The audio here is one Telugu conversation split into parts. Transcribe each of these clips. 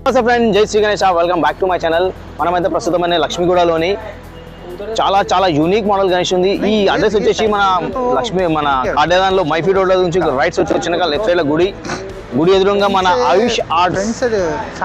నమస్తే ఫ్రెండ్, జై Shri Ganesh. Welcome back to my channel. మనమైతే ప్రస్తుతమైన లక్ష్మీగూడలోని చాలా యూనిక్ మోడల్ గణేష్ ఉంది. ఈ అడ్రస్ వచ్చేసి మన కాడేదాన్లో మైఫీ రోడ్ నుంచి రైట్ సైడ్ వచ్చినాక లెఫ్ట్ సైడ్ లో గుడి ఎదురుగా మన ఆయుష్ ఆర్ట్స్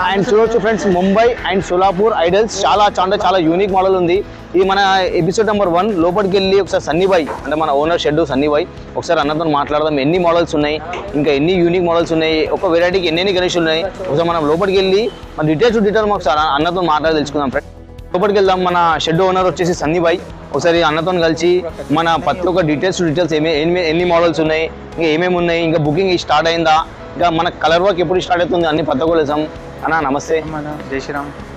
అండ్ చూడొచ్చు friends. Mumbai and Solapur idols చాలా యూనిక్ మోడల్ ఉంది. ఇది మన ఎపిసోడ్ నెంబర్ 1. లోపలికి వెళ్ళి ఒకసారి సన్నీబాయ్ అంటే మన ఓనర్ షెడ్ సన్నీబాయ్ ఒకసారి అన్నతో మాట్లాడదాం. ఎన్ని మోడల్స్ ఉన్నాయి, ఇంకా ఎన్ని యూనిక్ మోడల్స్ ఉన్నాయి, ఒక వెరైటీకి ఎన్ని గణేష్ ఉన్నాయి. ఒకసారి మనం లోపలికి వెళ్ళి మన డీటెయిల్స్ ఒకసారి అన్నతో మాట్లాడి తెలుసుకుందాం ఫ్రెండ్. లోపలికి వెళ్దాం. మన షెడ్ ఓనర్ వచ్చేసి సన్నీబాయ్. ఒకసారి అన్నతో కలిసి మన ప్రతి ఒక్క డీటెయిల్స్ ఎన్ని మోడల్స్ ఉన్నాయి, ఇంకా ఏమేమి ఉన్నాయి, ఇంకా బుకింగ్ స్టార్ట్ అయిందా, ఇంకా మన కలర్ వర్క్ ఎప్పుడు స్టార్ట్ అవుతుంది అన్ని పత్త కొలేసాం. అన్న నమస్తే.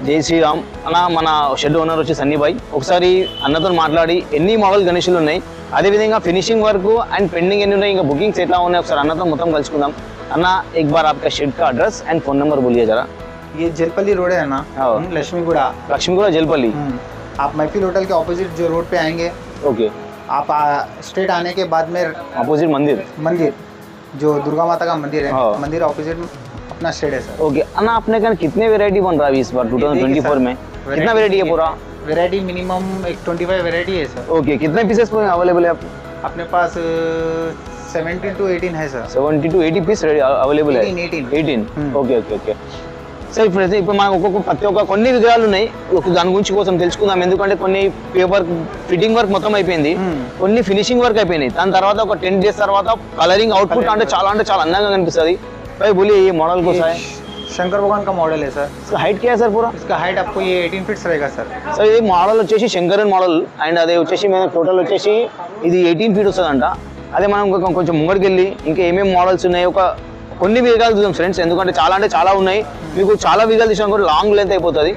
జై శ్రీరామ్ అన్న. మన షెడ్ ఓనర్ వచ్చి సన్నీబాయ్. ఒకసారి అన్నతో మాట్లాడి ఎన్ని మోడల్ గణేషులు ఉన్నాయి, అదేవిధంగా ఫినిషింగ్ వర్క్ అండ్ పెండింగ్ ఎన్ని ఉన్నాయి, ఇంకా బుకింగ్స్ ఎట్లా ఉన్నాయి, ఒకసారి అన్నతో మొత్తం కలుసుకుందాం. అన్న एक बार आपका शेड का एड्रेस एंड फोन नंबर बोलिए जरा. ये जेलपल्ली रोड है ना, लक्ष्मीगुड़ा जेलपल्ली. आप महफिल होटल के ऑपोजिट जो रोड पे आएंगे, ओके. आप स्ट्रेट आने के बाद में ऑपोजिट मंदिर जो दुर्गा माता का मंदिर है, मंदिर ऑपोजिट अपना शेड है सर. ओके. अन्ना अपने का कितने वेरायटी बन रहा है इस बार 2024 में? कितना वेरायटी है पूरा? वेरायटी मिनिमम एक 25 वेरायटी है सर. ओके. कितने पीसेस अवेलेबल है अपने पास? 17 to 18 है सर. 70 to 80 పీస్ అవైలబుల్ है. 18. ఓకే. సరే ఫ్రెండ్స్, ఇప్పుడు మనకు ఒక్కొక్క ప్రతి ఒక్క కొన్ని విగ్రహాలు ఉన్నాయి. దాని గురించి కోసం తెలుసుకుందాం. ఎందుకంటే కొన్ని పేపర్ ఫిట్టింగ్ వర్క్ మొత్తం అయిపోయింది, కొన్ని ఫినిషింగ్ వర్క్ అయిపోయినాయి. దాని తర్వాత ఒక 10 days తర్వాత కలరింగ్ అవుట్పుట్ అంటే చాలా అందంగా కనిపిస్తుంది. भाई बोलिए ये मॉडल को है? शंकर भगवान का मॉडल है सर. इसका हाइट क्या है सर पूरा? इसका हाइट आपको ये 18 फीट्स रहेगा सर. सर ये मॉडल వచ్చేసి శంకరన్ మోడల్ అండ్ అదే వచ్చేసి టోటల్ వచ్చేసి ఇది 18 feet వస్తుందంట. అదే మనం కొంచెం ముంగడికి వెళ్ళి ఇంకా ఏమేమి మోడల్స్ ఉన్నాయి ఒక కొన్ని విగ్రహాలు చూద్దాం ఫ్రెండ్స్. ఎందుకంటే చాలా ఉన్నాయి. మీకు చాలా విగ్రహాలు తీసినా కూడా లాంగ్ లెంత్ అయిపోతుంది.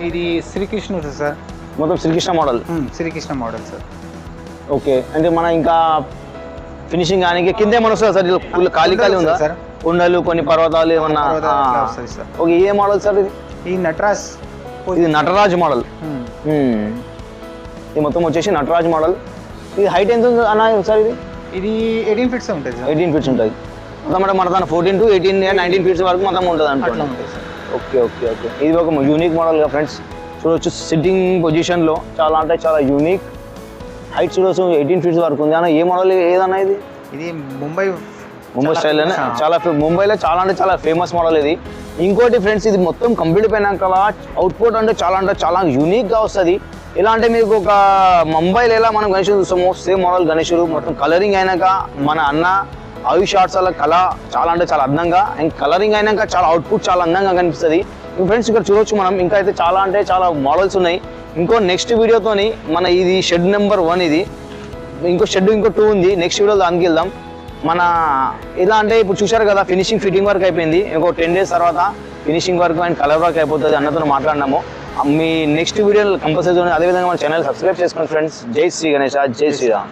ఇది శ్రీకృష్ణుడు సార్, మొత్తం శ్రీకృష్ణ మోడల్ సార్. ఓకే. అంటే మన ఇంకా ఫినిషింగ్ కానీ కింద ఏమన్నా వస్తుంది సార్? ఫుల్ ఖాళీ ఉందా సార్? కొండలు కొన్ని పర్వతాలు ఏమన్నా? ఓకే. ఏ మోడల్ సార్ ఇది? ఈ నటరాజ్. ఇది నటరాజ్ మోడల్. ఇది మొత్తం వచ్చేసి నటరాజ్ మోడల్. ఇది హైట్ ఎంత ఉంది అన్న సార్? ఇది 18 ఫీట్స్ ఉంటుంది. 18 feet ఉంటుంది మొత్తం. మన 14 to 18 19 feet వరకు మొత్తం ఉంటుంది అంటే. ఓకే. ఇది ఒక యూనిక్ మోడల్గా ఫ్రెండ్స్ చూడవచ్చు. సిట్టింగ్ పొజిషన్లో చాలా యూనిక్. హైట్ చూడవచ్చు 18 feet వరకు ఉంది. అన్న ఏ మోడల్ ఏదన్నా ఇది? ఇది ముంబై స్టైల్ ముంబైలో చాలా ఫేమస్ మోడల్ ఇది. ఇంకోటి ఫ్రెండ్స్, ఇది మొత్తం కంప్లీట్ అయినాక అవుట్పుట్ అంటే చాలా యూనిక్గా వస్తుంది. ఎలా అంటే మీకు ఒక ముంబైలో ఎలా మనం గణేష్ చూస్తామో సేమ్ మోడల్ గణేషుడు మొత్తం కలరింగ్ అయినాక మన అన్న ఆయుష్ ఆర్ట్స్ అలా కళ చాలా అందంగా అండ్ కలరింగ్ అయినాక చాలా అవుట్పుట్ చాలా అందంగా కనిపిస్తుంది. ఫ్రెండ్స్ ఇక్కడ చూడవచ్చు మనం ఇంకా అయితే చాలా మోడల్స్ ఉన్నాయి. ఇంకో నెక్స్ట్ వీడియోతోని మన ఇది షెడ్ నెంబర్ 1 ఇది. ఇంకో 2 ఉంది. నెక్స్ట్ వీడియోలో దానికి వెళ్దాం. మన ఎలా అంటే ఇప్పుడు చూశారు కదా ఫిట్టింగ్ వర్క్ అయిపోయింది. ఇంకో 10 days తర్వాత finishing work and colour work అయిపోతుంది. అన్నతో మాట్లాడినాము. మీ నెక్స్ట్ వీడియో కంపల్సరీ. అదేవిధంగా మన ఛానల్ సబ్స్క్రైబ్ చేసుకోండి ఫ్రెండ్స్. జై శ్రీ గణేష, జై శ్రీరామ్.